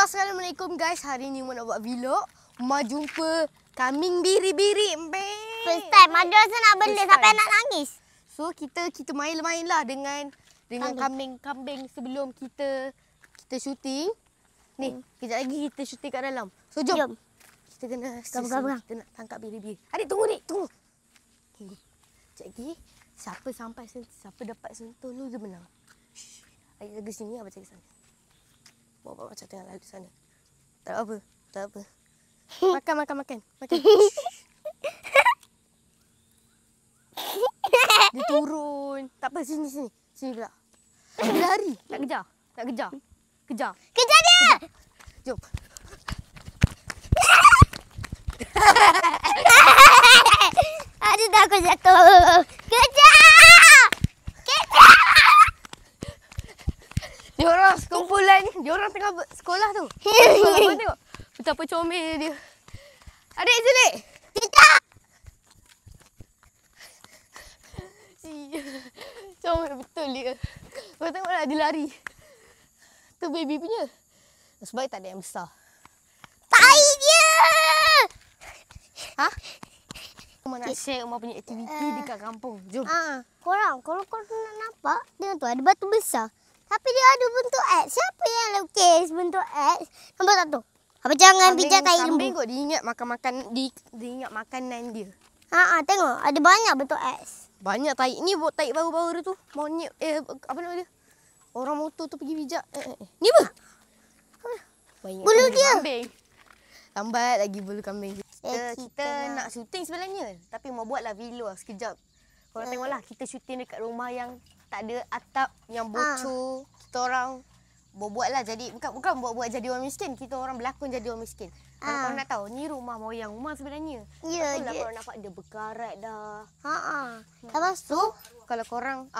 Assalamualaikum guys. Hari ni mau nak buat vlog. Mau jumpa kambing biri-biri. First time. Ada rasa nak benda sampai nak nangis. So kita main-main lah dengan kambing sebelum kita syuting. Ni, kejap lagi kita syuting kat dalam. So jom. Kita kena kita nak tangkap biri-biri. Adik tunggu dik, tunggu. Kejap lagi siapa dapat sentuh dulu dia menang. Adik jaga sini, abang jaga sana. Bawa macam tengah lalu sana. Tak apa. Makan. Dia turun. Tak apa, sini. Sini pula. Dia lari. Nak kejar. Kejar dia! Jom. Aduh, takut jatuh. Kejar! Diorang sekumpulan. Diorang tengah sekolah tu. Abang tengok. Betapa comel dia. Adik, Jelik. Tidak! Comel betul dia. Kau tengoklah dia lari. Tu baby punya. Sebab tak ada yang besar. Tai dia! Ha? Umar nak share Umar punya aktiviti dekat kampung. Jom. Kalau korang nak nampak, tengok tu ada batu besar. Tapi dia ada bentuk X. Siapa yang lukis bentuk X? Nampak tak tu? Apa jangan pijak tai lembu. Kambing kot dia ingat dia ingat makanan dia. Tengok ada banyak bentuk X. Banyak tai. Ni tai baru-baru tu. Monyet apa nama dia? Orang motor tu pergi pijak. Ni apa? Bulu dia. Kambing. Lambat lagi bulu kambing. Kita nak syuting sebenarnya. Tapi mau buatlah vlog sekejap. Korang tengoklah kita syuting dekat rumah yang tak ada atap, yang bocor. Kita orang buatlah jadi bukan buat jadi orang miskin. Kita orang berlakon jadi orang miskin. Kalau korang nak tahu, ni rumah moyang rumah sebenarnya. Ya, itulah korang nampak dia berkarat dah. Lepas tu kalau korang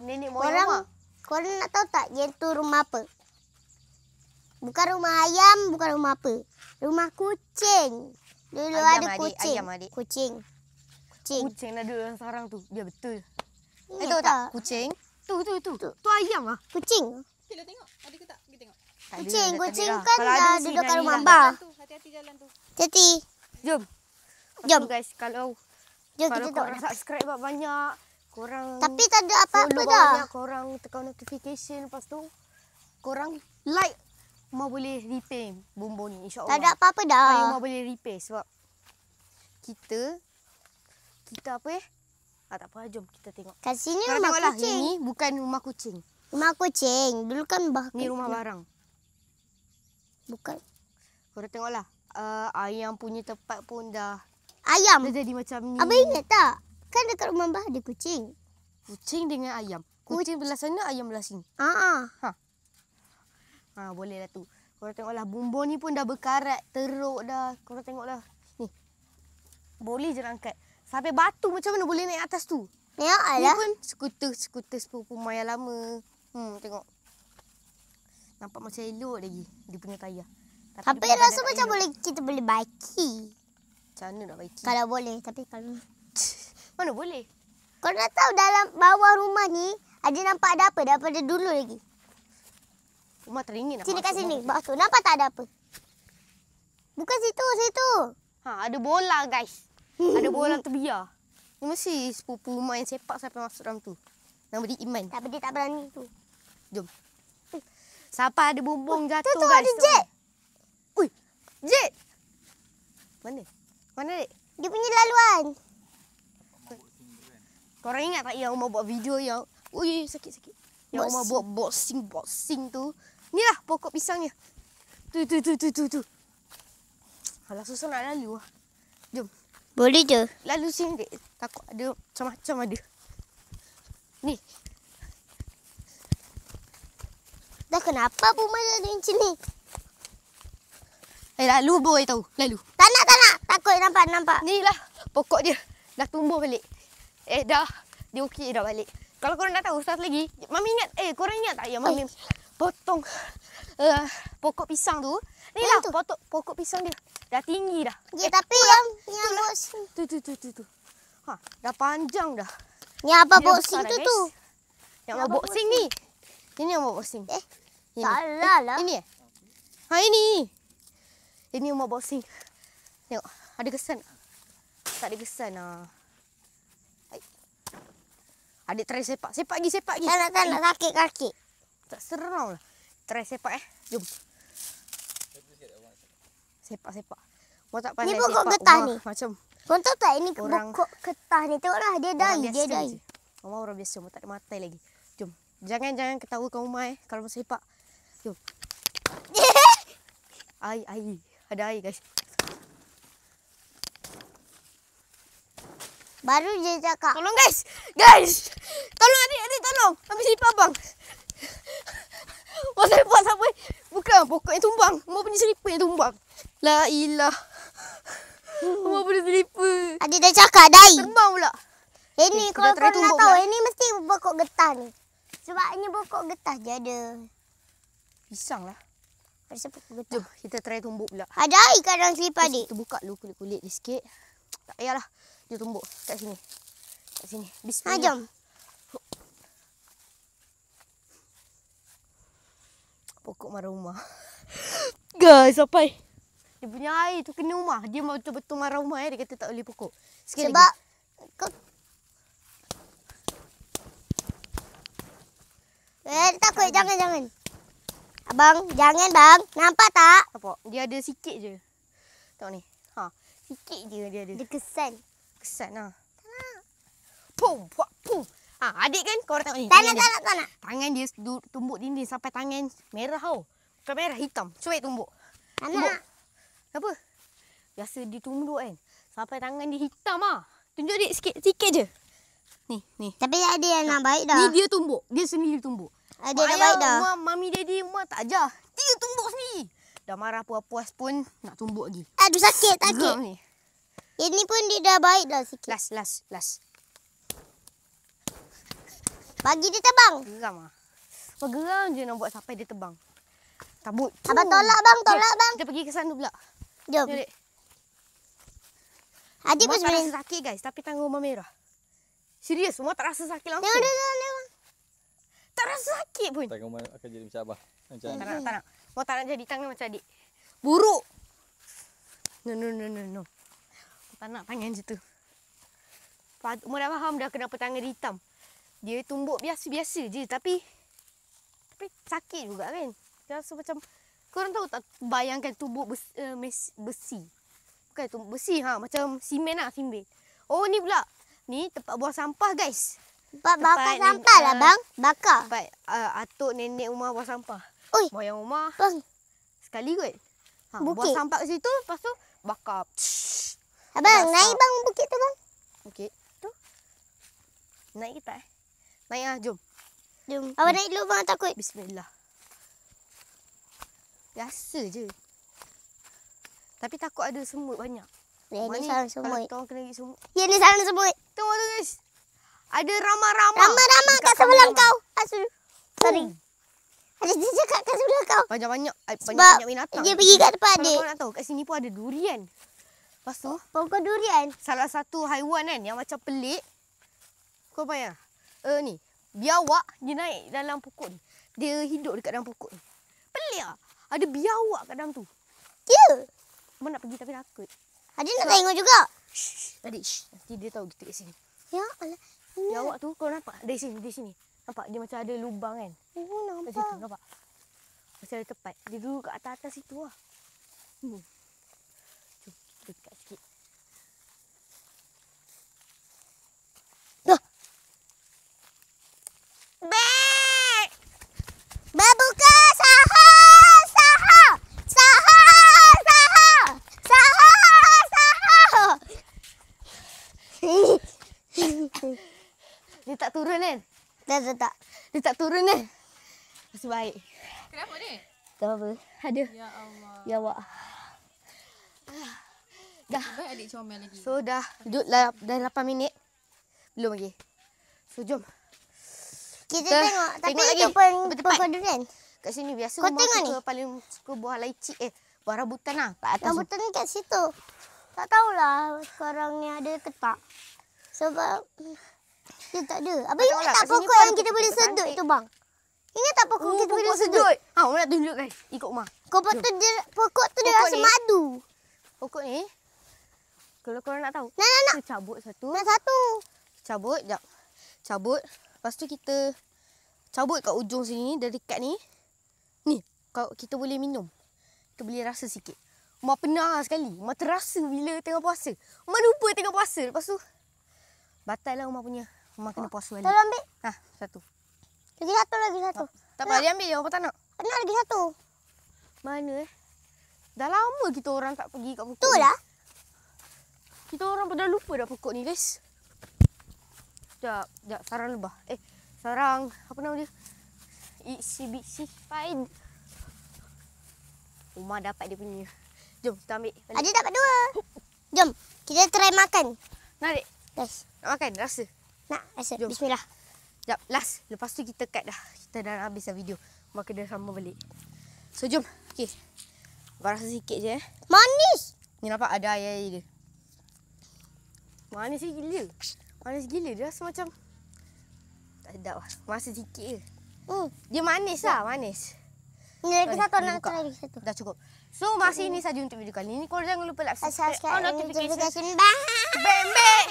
nenek moyang rumah. Korang nak tahu tak yang tu rumah apa? Bukan rumah ayam, bukan rumah apa. Rumah kucing. Dulu Ayam, ada adik. kucing. Ayam, adik. Kucing. Kucing ada dalam sarang tu. Dia betul. Ingat Tahu tak? Kucing. Tu ayam ah. Kucing. Kita tengok. Adik ke tak? Kita tengok. Kucing kan dah duduk kat rumah abah. Hati-hati jalan tu. Hati. Jom. Jom. Guys, kalau Jom kita korang tengok. subscribe banyak, korang Tapi tak ada apa-apa follow dah. banyak, korang tekan notification, lepas tu korang like, Umar boleh repay bumbu ni, insyaAllah. Tak ada apa-apa dah. Umar boleh repay sebab kita apa tak apa, jom kita tengok. Kat sini Korang rumah tengoklah, kucing. ini bukan rumah kucing. Rumah kucing. Dulu kan Ni rumah barang. Bukan. Korang tengoklah, ayam punya tempat pun dah Ayam. jadi macam ni. Abang ingat tak? Kan dekat rumah abah ada kucing. Kucing dengan ayam. Kucing belah sana, ayam belah sini. Boleh lah tu. Korang tengoklah, bumbung ni pun dah berkarat, teruk dah. Korang tengoklah. Ni. Boleh je angkat. Sampai batu macam mana boleh naik atas tu? Ya Ni Allah. pun skuter sepupu Maya lama. Tengok. Nampak macam elok lagi dia punya tayar. Tapi dia rasa badan macam elok. kita boleh baiki. Macam mana nak baiki? Kalau boleh. Tapi kalau... Mana boleh? Kau nak tahu dalam bawah rumah ni ada nampak ada apa daripada dulu lagi. Umar teringin nak Sini kat masuk sini. rumah. Bawah tu. Nampak tak ada apa? Bukan situ. Ada bola guys. Ada bola terbiar. Ni mesti sepupu Umar yang sepak sampai masuk dalam tu. Nama dia Iman. Tapi dia tak berani tu. Jom. Siapa ada bumbung jatuh Tu guys. ada jet. Ui, jet. Mana dek? Dia punya laluan. Korang ingat tak yang Umar buat video yang sakit. Yang Umar buat boxing tu. Ni lah pokok pisangnya. Tu. Alah susah nak lalu lah. Jom. Boleh je. Lalu sini dek. Takut ada macam-macam ada. Ni. Dah kenapa pun macam macam ni? Lalu boy tahu. Lalu. Tak nak. Takut nampak. Ni lah pokok dia. Dah tumbuh balik. Dah. Dia okey dah balik. Kalau korang nak tahu satu lagi. Mami ingat. Korang ingat tak yang Mami potong pokok pisang tu. Ni lah pokok pisang dia. Dah tinggi dah. Ya, tapi yang boxing. Tu. Dah panjang dah. Yang apa Dia boxing besar tu dah, tu? Yang mau boxing ni. Ini yang mau boxing. Ini. Salah lah. Ini Ha, ini. Ini rumah boxing. Tengok. Ada kesan. Tak ada kesan. Adik try sepak. Sepak lagi. Tak nak sakit kaki. Tak seram lah. Try sepak Jom. Sepak. Mau tak pandai Ni pokok sepak. getah Umar ni. Macam Kau tahu tak ini Orang- pokok getah ni. Tengoklah dia orang dai. Dia biasa dai. je. Umar orang biasa. Umar tak ada matai lagi. Jom. Jangan ketawakan Umar kalau mau sepak. Jom. Air. Ada air guys. Baru je cakap. Tolong guys. Tolong adik tolong. Ambil sepak abang. Mau sepak siapa? Bukan pokok yang tumbang. Mau punya selipar yang tumbang. La ilah. Mau punya selipar. Adik dah cakap dai. Terbang pula. Ini Kita kalau try kau nak tumbuk tahu, pula. ini mesti pokok getah ni. Sebab ini pokok getah je ada. Pisang lah. Rasa pokok getah. Jom kita try tumbuk pula. Ada air kat dalam selipar adik. Kita buka dulu kulit-kulit dia sikit. Tak payahlah. Dia tumbuk kat sini. Bismillah. Jom. Pokok marah rumah. Guys, sampai. Dia punya air tu kena rumah. Dia betul-betul marah rumah Dia kata tak boleh pokok. Sikit Sebab lagi. Takut, jangan. Abang, jangan bang. Nampak tak? Nampak? Dia ada sikit je. Tengok ni. Sikit je dia ada. Dia kesan. Kesan lah. Pum. Adik kan kau orang tengok ni. Tak tangan dia. nak. Tangan dia tumbuk dinding sampai tangan merah tau. Bukan merah, hitam. Cuek tumbuk. Tak nak. Apa? Biasa dia tumbuk kan. Sampai tangan dia hitam lah. Tunjuk adik sikit je. Ni. Tapi ada yang nak baik dah. Ni dia tumbuk. Dia sendiri tumbuk. Ada yang nak baik dah. Umar, mami, daddy, Umar tak ajar. Dia tumbuk sendiri. Dah marah puas-puas pun nak tumbuk lagi. Aduh sakit. Geram ni. Ini pun dia dah baik dah sikit. Last. Bagi dia terbang. Geram lah. Geram je nak buat sampai dia terbang. Tabut. Abang tolak bang. Kita pergi ke sana pula. Jom. Jom, Dek. Adik pun Umar tak sebenarnya. rasa sakit guys. Tapi tangan Umar merah. Serius, Umar tak rasa sakit langsung. Tengok. Tak rasa sakit pun. Tangan Umar akan jadi macam abah. Macam Tak nak. Umar tak nak jadi tangan macam adik. Buruk. No. Tak nak tangan macam tu. Umar dah faham dah kenapa tangan dia hitam. Dia tumbuk biasa-biasa je. Tapi sakit juga kan. Dia rasa macam, korang tahu tak, bayangkan tumbuk besi. Bukan tumbuk besi, macam simen lah, simen. Oh ni pula. Ni tempat buang sampah guys. Bakar sampah lah bang. Bakar. Tempat atuk nenek Umar buang sampah. Oi. Moyang Umar Bang. sekali kot. Buang Bukit. sampah kat situ, lepas tu bakar. Abang, Dah naik asap. bang bukit tu bang. Okey. Tu. Naik ke tak Naik lah, jom. Jom. Abang naik dulu bang, takut. Bismillah. Biasa je. Tapi takut ada semut banyak. Ya, Umar ni ni, sarang kalau semut. kita orang kena gigit semut. Ya, ni sarang semut. Tengok tu guys. Ada ramah-ramah. Ramah-ramah Dekat kat sebelah ramah-ramah. kau. Asul. Sorry. Ada dia cakap kat sebelah kau. Banyak-banyak. Sebab Banyak binatang. dia pergi kat tempat Kalau adik. kau nak tahu, kat sini pun ada durian. Lepas tu, Pokok durian. salah satu haiwan kan yang macam pelik. Kau bayang. Ni. Biawak, dia naik dalam pokok ni. Dia hidup dekat dalam pokok ni. Pelik lah. Ada biawak kat dalam tu. Ya. Abang nak pergi tapi takut. Adik nak tengok juga. Adik, nanti dia tahu kita kat sini. Ya Allah. Biawak tu kau nampak? Dari sini. Nampak dia macam ada lubang kan? Oh, Kat situ, nampak. nampak? Macam ada tempat. Dia duduk kat atas-atas situ lah. Jom, kita dekat sikit. Bek! Berbuka saha. Dia tak turun kan? Tak. Dia tak turun kan? Masih baik. Kenapa ni? Tak apa. Ada. Ya Allah. Biawak. Dah. Baik adik comel lagi. So dah duduk dah 8 minit. Belum lagi. So jom. Kita Kita tengok. Tapi tengok lagi. itu pun Bertepat. pokok durian. Kat sini biasa Kau rumah tengok suka paling suka buah lychee. Buah rambutan lah. Kat atas tu. Rambutan ni kat situ. Tak tahulah sekarang ni ada ke tak. Sebab dia tak ada. Abang Tak ingat tahulah, tak kat sini pokok pun yang ada kita boleh pokok sedut cantik. tu bang? Ingat tak pokok kita pokok sedut. Ha, Umar nak tunjukkan. Ikut Umar. Pokok tu dia Pokok rasa ni. madu. Pokok ni, kalau korang nak tahu, Nak. kita cabut satu. Nak satu. Cabut, jap. Cabut. Lepas tu kita cabut kat ujung sini, dari dekat ni. Ni, kalau kita boleh minum. Kita boleh rasa sikit. Umar pernah sekali. Umar terasa bila tengah puasa. Umar lupa tengah puasa. Lepas tu, batal lah Umar punya. Umar kena puasa balik. Tolong ambil. Ha, satu. Lagi satu. Tak apa, dia ambil je. Apa tak nak? Nak lagi satu. Mana Dah lama kita orang tak pergi kat pokok Tu ni. lah. Kita orang pun dah lupa dah pokok ni, guys. Sekejap, sarang lebah. Sarang, apa nama dia? Itsy Spider. Umar dapat dia punya. Jom, kita ambil balik. Ada dapat dua. Jom, kita try makan. Nak, Dek? Guys, Nak makan? Rasa? nak rasa. Jom. Bismillah. Sekejap, last. Lepas tu kita cut dah. Kita dah habis dah video. Umar kena sambung balik. So, jom. Okay. Abang rasa sikit je, Manis. Ni nampak ada air dia. Manis gila. Manis gila. Dia rasa macam tak sedap lah. Rasa sikit je. Dia manis lah. Manis. Ni lagi satu. Boleh Nak buka. try lagi satu. Dah cukup. So, masih ini saja untuk video kali ini. Korang jangan lupa like, subscribe, Subscribe on and notification. notification. Bye. Bek.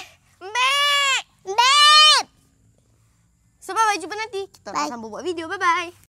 Bye. So, bye-bye. Jumpa nanti. Kita Bye. akan sambung buat video. Bye-bye.